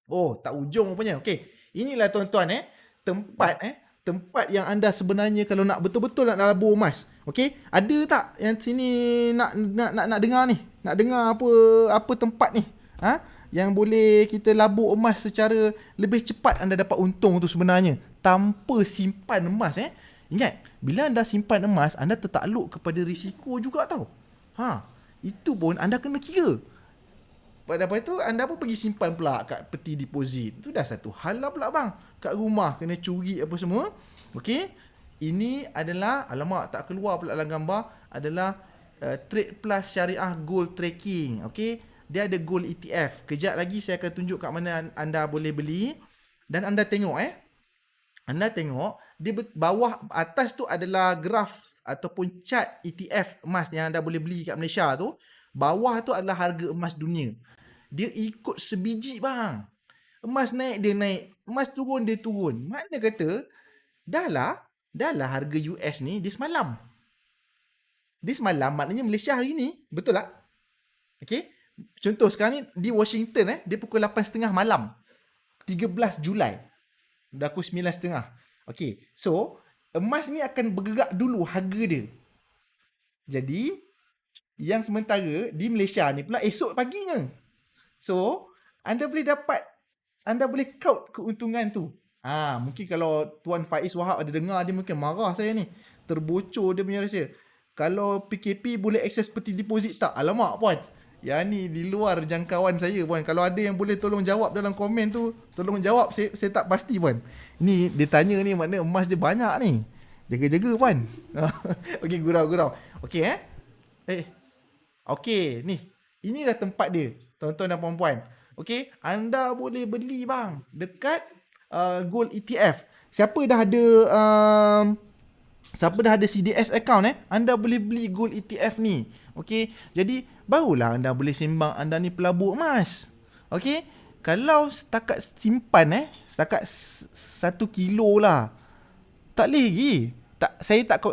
Oh, tak ujung rupanya. Okey. Inilah tuan-tuan tempat yang anda sebenarnya kalau nak betul-betul nak labur emas. Okey? Ada tak yang sini nak dengar ni? Nak dengar apa tempat ni? Yang boleh kita labur emas secara lebih cepat anda dapat untung tu sebenarnya tanpa simpan emas Ingat, bila anda simpan emas, anda tertakluk kepada risiko juga tau. Itu pun anda kena kira. Lepas tu anda pun pergi simpan pula kat peti deposit. Tu dah satu hal lah pula bang. Kat rumah kena curi apa semua. Okey. Ini adalah, alamak tak keluar pula dalam gambar, adalah Trade Plus Syariah Gold Tracking. Okey. Dia ada gold ETF. Kejap lagi saya akan tunjuk kat mana anda boleh beli. Dan anda tengok Anda tengok dia bawah atas tu adalah graf ataupun chart ETF emas yang anda boleh beli kat Malaysia tu. Bawah tu adalah harga emas dunia. Dia ikut sebiji bang. Emas naik dia naik, emas turun dia turun. Mana kata dah lah harga US ni dia semalam. Dia semalam maknanya Malaysia hari ni, betul tak? Okey. Contoh sekarang ni di Washington dia pukul 8.30 malam. 13 Julai. Dah pukul 9.30. Okey. So, emas ni akan bergerak dulu harga dia. Jadi, yang sementara di Malaysia ni pula esok paginya. So, anda boleh count keuntungan tu. Mungkin kalau Tuan Faiz Wahab ada dengar, dia mungkin marah saya ni. Terbocor dia punya rahsia. Kalau PKP boleh akses peti deposit tak? Alamak puan. Yang ni di luar jangkauan saya puan. Kalau ada yang boleh tolong jawab dalam komen tu, tolong jawab. Saya tak pasti puan. Ni dia tanya ni makna emas dia banyak ni. Jaga-jaga puan. Okey, gurau-gurau. Okey Okey, ni. Inilah tempat dia, tuan-tuan dan puan-puan. Okey, anda boleh beli bang dekat gold ETF. Siapa dah ada CDS account anda boleh beli gold ETF ni. Okey, jadi barulah anda boleh sembang anda ni pelabur emas. Okey, kalau setakat simpan setakat 1 kilo lah, tak boleh lagi.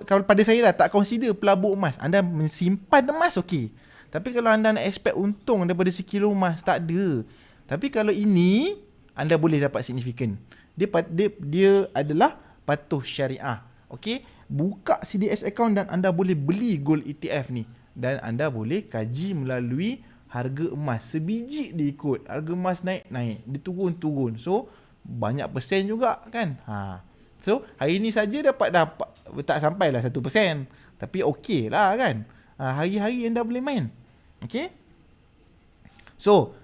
Kalau pada saya lah, tak consider pelabur emas. Anda mensimpan emas okey. Tapi kalau anda nak expect untung daripada sekilo emas, tak ada. Tapi kalau ini, anda boleh dapat signifikan. Dia adalah patuh syariah. Okey, buka CDS account dan anda boleh beli gold ETF ni. Dan anda boleh kaji melalui harga emas. Sebiji dia ikut. Harga emas naik. Dia turun. So, banyak persen juga kan. So, hari ni saja dapat tak sampailah 1%. Tapi okey lah kan. Hari-hari anda boleh main. Okay. So,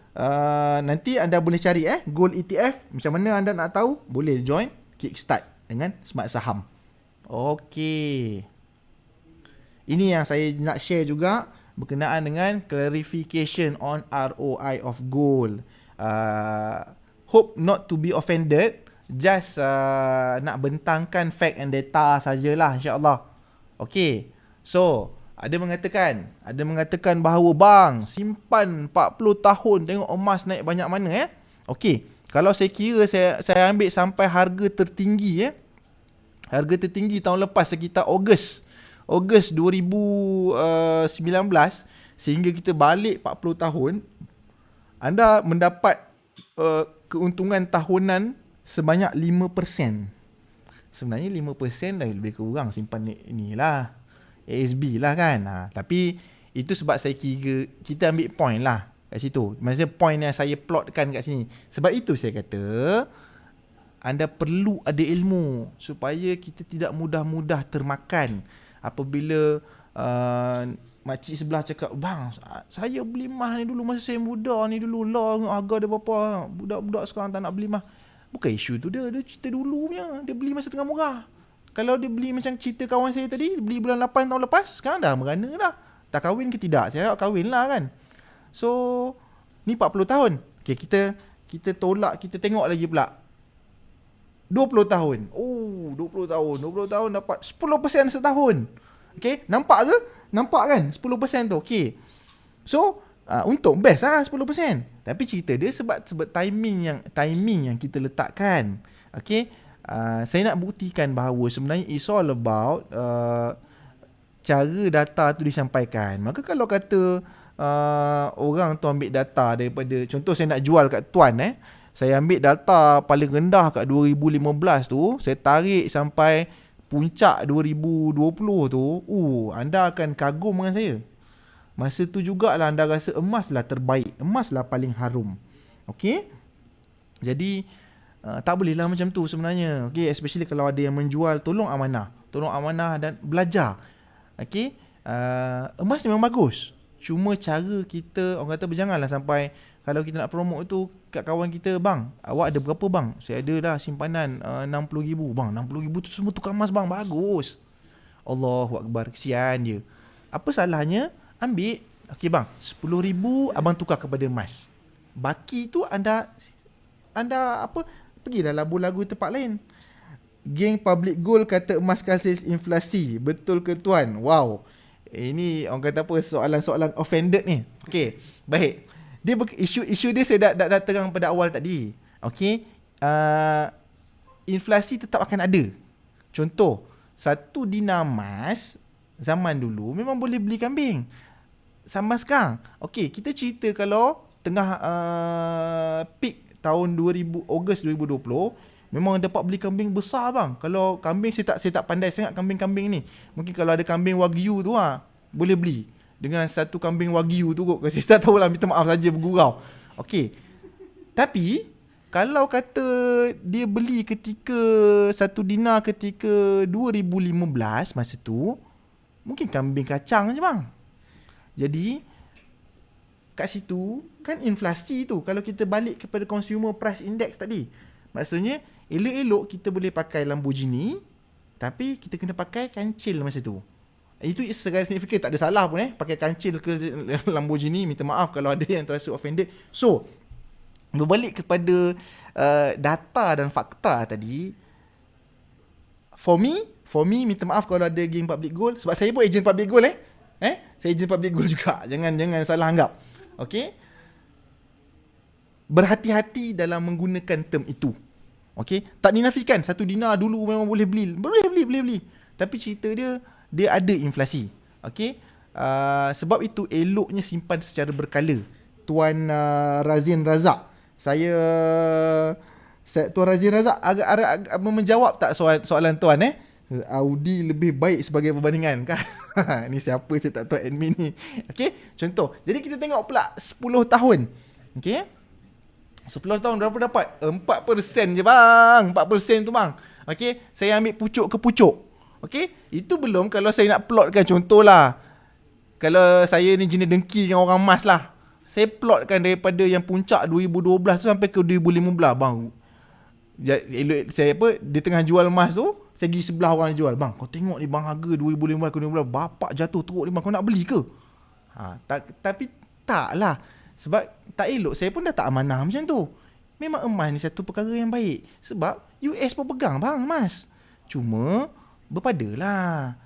nanti anda boleh cari gold ETF. Macam mana anda nak tahu? Boleh join Kickstart dengan Smart Saham. Okay. Ini yang saya nak share juga berkenaan dengan clarification on ROI of gold. Hope not to be offended. Just nak bentangkan fact and data sajalah, insyaAllah. Okay. So, ada mengatakan bahawa bang, simpan 40 tahun tengok emas naik banyak mana Okey, kalau saya kira saya ambil sampai harga tertinggi harga tertinggi tahun lepas sekitar Ogos 2019 sehingga kita balik 40 tahun, anda mendapat keuntungan tahunan sebanyak 5%. Sebenarnya 5% dah lebih kurang simpan inilah ASB lah kan. Tapi itu sebab saya kira kita ambil point lah kat situ. Maksudnya point yang saya plotkan kat sini. Sebab itu saya kata anda perlu ada ilmu supaya kita tidak mudah-mudah termakan apabila makcik sebelah cakap, bang, saya beli emas ni dulu masa saya muda ni dulu lah, harga dia berapa, budak-budak sekarang tak nak beli emas. Bukan isu tu dia cerita dulu punya. Dia beli masa tengah murah. Kalau dia beli macam cerita kawan saya tadi, beli bulan 8 tahun lepas, sekarang dah merana dah. Tak kahwin ke tidak? Saya harap kahwin lah kan. So, ni 40 tahun. Okay, kita tolak, kita tengok lagi pula. 20 tahun. Oh, 20 tahun dapat 10% setahun. Okay, nampak ke? Nampak kan 10% tu. Okay, so untuk best lah 10%. Tapi cerita dia sebab timing yang kita letakkan. Okay, saya nak buktikan bahawa sebenarnya it's all about cara data tu disampaikan. Maka kalau kata orang tu ambil data daripada, contoh saya nak jual kat tuan, saya ambil data paling rendah kat 2015 tu, saya tarik sampai puncak 2020 tu, anda akan kagum dengan saya. Masa tu jugalah anda rasa emas lah terbaik, emas lah paling harum. Okay, jadi tak boleh lah macam tu sebenarnya. Okay, especially kalau ada yang menjual, tolong amanah dan belajar. Okay, emas ni memang bagus, cuma cara kita, orang kata berjanganlah sampai kalau kita nak promote tu kat kawan kita, bang, awak ada berapa bang? Saya ada dah simpanan 60,000. Bang, 60,000 tu semua tukar emas bang, bagus. Allahu Akbar, kesian dia. Apa salahnya ambil, okey bang, 10,000 abang tukar kepada emas. Baki tu anda apa, pergilah lagu-lagu tempat lain. Geng Public Gold kata emas kasil inflasi. Betul ke tuan? Wow. Ini orang kata apa, soalan-soalan offended ni. Okey, baik. Dia isu dia saya dah terang pada awal tadi. Okey, inflasi tetap akan ada. Contoh, 1 dinar emas zaman dulu memang boleh beli kambing. Sampai sekarang. Okey, kita cerita kalau tengah peak tahun Ogos 2020, memang dapat beli kambing besar bang. Kalau kambing saya tak pandai sangat kambing-kambing ni. Mungkin kalau ada kambing wagyu tu boleh beli. Dengan satu kambing wagyu tu kot. Saya tak tahulah, minta maaf saja bergurau. Okey. Tapi kalau kata dia beli ketika 1 dinar ketika 2015 masa tu, mungkin kambing kacang je bang. Jadi kat situ kan inflasi tu, kalau kita balik kepada consumer price index tadi, maksudnya elok-elok kita boleh pakai Lamborghini, tapi kita kena pakai kancil masa tu. Itu segala signifikan, tak ada salah pun pakai kancil ke Lamborghini. Minta maaf kalau ada yang terasa offended. So berbalik kepada data dan fakta tadi, for me minta maaf kalau ada geng Public Gold, sebab saya pun ejen Public Gold saya ejen Public Gold juga. Jangan salah anggap. Okey, berhati-hati dalam menggunakan term itu. Okey, tak dinafikan 1 dinar dulu memang boleh beli. Tapi cerita dia ada inflasi. Okey, sebab itu eloknya simpan secara berkala. Tuan Razin Razak, Tuan Razin Razak agak menjawab tak soalan tuan Audi lebih baik sebagai perbandingan kan? Ni siapa saya tak tahu admin ni. Okey, contoh. Jadi kita tengok pula 10 tahun. Okey, 10 tahun berapa dapat? 4% je bang. 4% tu bang. Okey, saya ambil pucuk ke pucuk. Okey, itu belum kalau saya nak plotkan, contohlah. Kalau saya ni jenis dengki dengan orang emas lah, saya plotkan daripada yang puncak 2012 tu sampai ke 2015 bang. Saya dia tengah jual emas tu, saya pergi sebelah orang jual. Bang, kau tengok ni bang, harga 2015 ke 2015 bapak jatuh teruk ni bang, kau nak beli ke? Tapi taklah. Sebab tak elok, saya pun dah tak amanah macam tu. Memang emas ni satu perkara yang baik, sebab US pun pegang bang emas. Cuma berpadalah,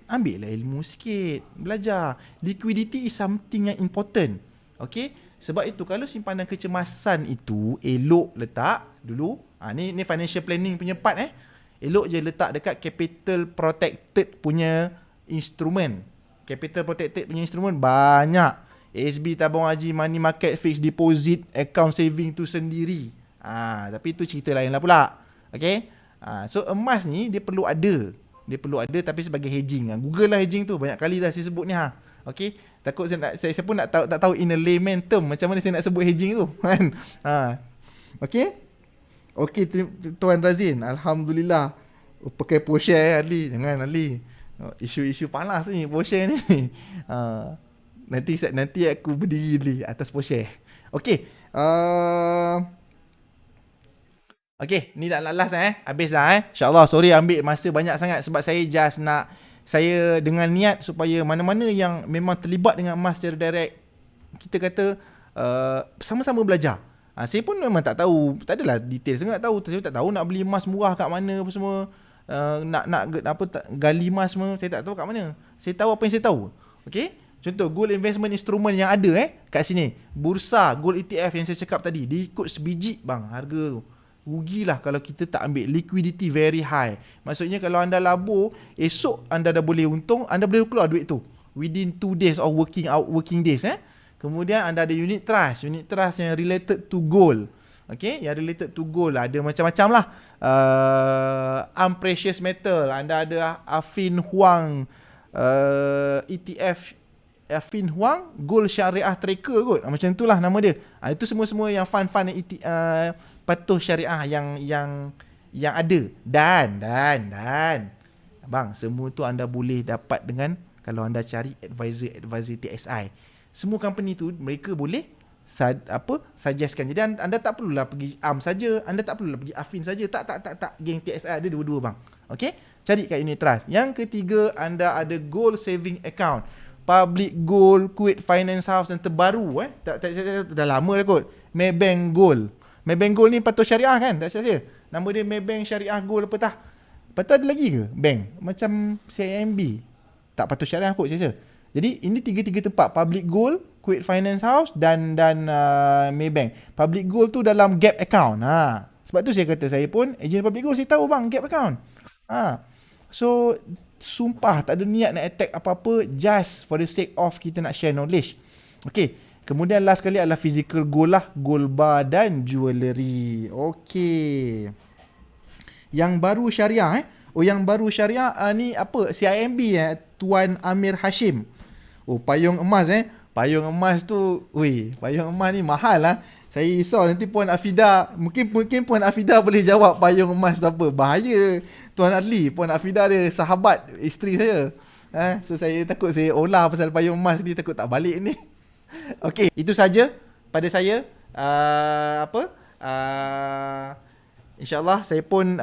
ambillah ilmu sikit, belajar. Liquidity is something yang important. Okay, sebab itu kalau simpanan kecemasan itu elok letak dulu. Ni financial planning punya part elok je letak dekat capital protected punya instrumen. Capital protected punya instrumen banyak. ASB, tabung haji, money market, fixed deposit, account saving tu sendiri. Tapi tu cerita lain lah pula. Okay, so emas ni dia perlu ada. Tapi sebagai hedging. Google lah hedging tu, banyak kali dah saya sebut ni Okay, takut saya pun tak tahu in a layman term macam mana saya nak sebut hedging tu kan. Okay, Tuan Razin, alhamdulillah. Pakai PoShare Ali. Jangan Ali. Isu-isu panas ni PoShare ni. Nanti aku berdiri Ali atas PoShare. Okay. Okay, ni dah last habis dah InsyaAllah, sorry ambil masa banyak sangat sebab saya just nak, saya dengan niat supaya mana-mana yang memang terlibat dengan emas secara direct, kita kata sama-sama belajar. Saya pun memang tak tahu, tak adalah detail sangat tahu. Saya tak tahu nak beli emas murah kat mana apa semua. gali emas semua, saya tak tahu kat mana. Saya tahu apa yang saya tahu. Okey. Contoh gold investment instrument yang ada kat sini. Bursa gold ETF yang saya cakap tadi, dia ikut sebiji bang harga tu. Rugilah kalau kita tak ambil. Liquidity very high. Maksudnya kalau anda labur, esok anda dah boleh untung, anda boleh keluar duit tu within 2 days of working days. Kemudian anda ada unit trust. Unit trust yang related to gold. Okay, yang related to gold ada macam-macam lah. Precious metal. Anda ada Affin Hwang ETF Affin Hwang Gold Syariah Tracker kot. Macam itulah nama dia. Itu semua-semua yang fund-fund patuh syariah yang ada. Dan bang, semua tu anda boleh dapat dengan kalau anda cari advisor TSI. Semua company tu mereka boleh suggestkan. Jadi anda tak perlulah pergi saja, anda tak perlulah pergi Affin saja. Tak, geng TSI ada dua-dua bang. Okey, cari kat unit trust. Yang ketiga, anda ada gold saving account. Public Gold, Kuwait Finance House dan terbaru dah lama dah kot, Maybank Gold. Maybank Gold ni patuh syariah kan, tak salah. Nama dia Maybank Syariah Gold apa tah. Lepas tu ada lagi ke bank macam CIMB, tak patuh syariah kot saya. Jadi ini tiga tempat, Public Gold, Kuwait Finance House dan Maybank. Public Gold tu dalam gap account. Sebab tu saya kata saya pun ejen Public Gold, saya tahu bang gap account. So sumpah tak ada niat nak attack apa-apa, just for the sake of kita nak share knowledge. Okay, kemudian last kali adalah physical gold lah, gold bar dan jewellery. Okay, yang baru syariah yang baru syariah ni apa, CIMB Tuan Amir Hashim. Payung emas payung emas tu, payung emas ni mahal lah. Saya risau nanti Puan Afida, mungkin Puan Afida boleh jawab payung emas tu apa. Bahaya Tuan Adli, Puan Afida dia sahabat isteri saya. So saya takut saya olah pasal payung emas ni, takut tak balik ni. Okey, itu saja pada saya. InsyaAllah saya pun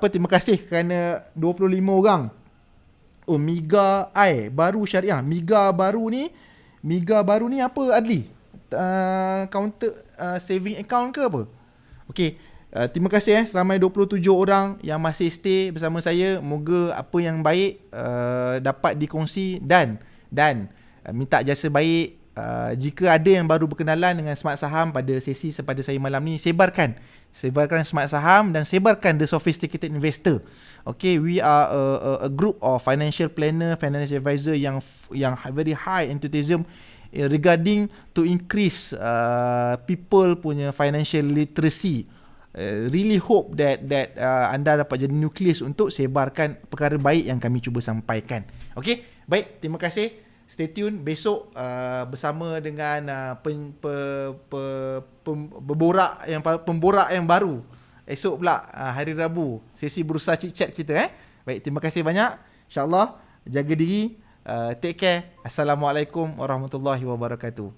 terima kasih kerana 25 orang. Miga baru syariah. Miga baru ni apa Adli? Counter saving account ke apa? Okey, terima kasih seramai 27 orang yang masih stay bersama saya. Moga apa yang baik dapat dikongsi dan minta jasa baik. Jika ada yang baru berkenalan dengan Smart Saham pada sesi sepada saya malam ni, sebarkan Smart Saham dan sebarkan The Sophisticated Investor. Okay, we are a group of financial planner, financial advisor yang very high enthusiasm regarding to increase people punya financial literacy. Really hope that anda dapat jadi nukleus untuk sebarkan perkara baik yang kami cuba sampaikan. Okay, baik, terima kasih. Stay tune besok bersama dengan pemborak yang baru. Esok pula hari Rabu, sesi Bursa Chit Chat kita. Baik, terima kasih banyak. InsyaAllah jaga diri, take care. Assalamualaikum warahmatullahi wabarakatuh.